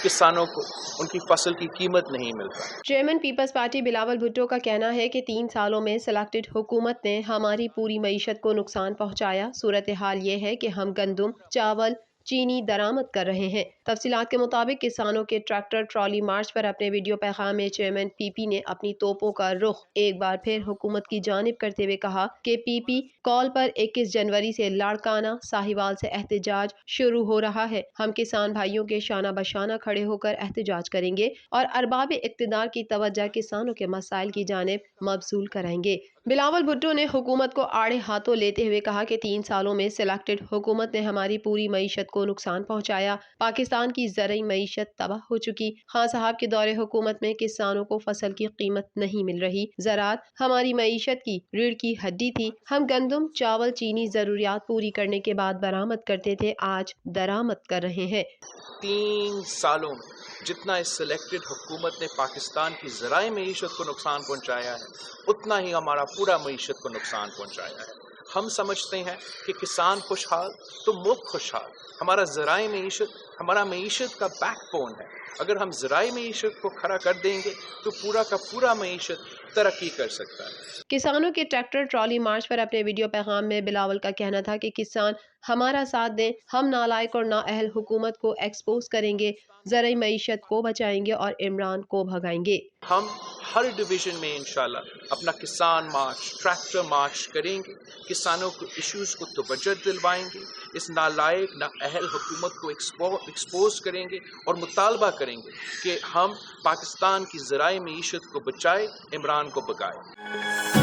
किसानों को उनकी फसल की कीमत नहीं मिल रहा। चेयरमैन पीपल्स पार्टी बिलावल भुट्टो का कहना है कि 3 सालों में सिलेक्टेड हुकूमत ने हमारी पूरी मईशत को नुकसान पहुंचाया। सूरत हाल ये है कि हम गंदम, चावल, चीनी दरामद कर रहे हैं। तफसीलात के मुताबिक किसानों के ट्रैक्टर ट्रॉली मार्च पर अपने वीडियो पैगाम में चेयरमैन पीपी ने अपनी तोपों का रुख एक बार फिर हुकूमत की जानिब करते हुए कहा कि पीपी कॉल पर 21 जनवरी से लाड़काना साहिवाल से एहतजाज शुरू हो रहा है। हम किसान भाइयों के शाना बशाना खड़े होकर एहतजाज करेंगे और अरबाब इक्तिदार की तवज्जो किसानों के मसाइल की जानिब मबसूल कराएंगे। बिलावल भुट्टो ने हुकूमत को आड़े हाथों लेते हुए कहा कि 3 सालों में सिलेक्टेड हुकूमत ने हमारी पूरी मईशत को नुकसान पहुंचाया। पाकिस्तान की ज़रई मईशत तबाह हो चुकी। खान साहब के दौरे हुकूमत में किसानों को फसल की कीमत नहीं मिल रही। ज़राअत हमारी मईशत की रीढ़ की हड्डी थी। हम गंदम, चावल, चीनी ज़रूरियात पूरी करने के बाद बरामद करते थे, आज दरामद कर रहे हैं। 3 सालों में जितना इस सिलेक्टेड हुकूमत ने पाकिस्तान की ज़राए मईशत को नुकसान पहुंचाया है, उतना ही हमारा पूरा मईशत को नुकसान पहुंचाया है। हम समझते हैं कि किसान खुशहाल तो मुल्क खुशहाल। हमारा ज़राए मईशत हमारा मईशत का बैकबोन है। अगर हम ज़राए मईशत को खड़ा कर देंगे तो पूरा का पूरा मईशत तरक्की कर सकता है। किसानों के ट्रैक्टर ट्रॉली मार्च पर अपने वीडियो पैगाम में बिलावल का कहना था कि किसान हमारा साथ दें, हम नालायक और नाअहल हुकूमत को एक्सपोज करेंगे, ज़रई मईशत को बचाएंगे और इमरान को भगाएंगे। हम हर डिवीज़न में इंशाल्लाह अपना किसान मार्च, ट्रैक्टर मार्च करेंगे, किसानों को इश्यूज़ को तवज्जो दिलवाएंगे, इस नालायक नाअहल हुकूमत को एक्सपोज करेंगे और मुतालबा करेंगे कि हम पाकिस्तान की ज़राए मईशत को बचाए, इमरान को भगाए।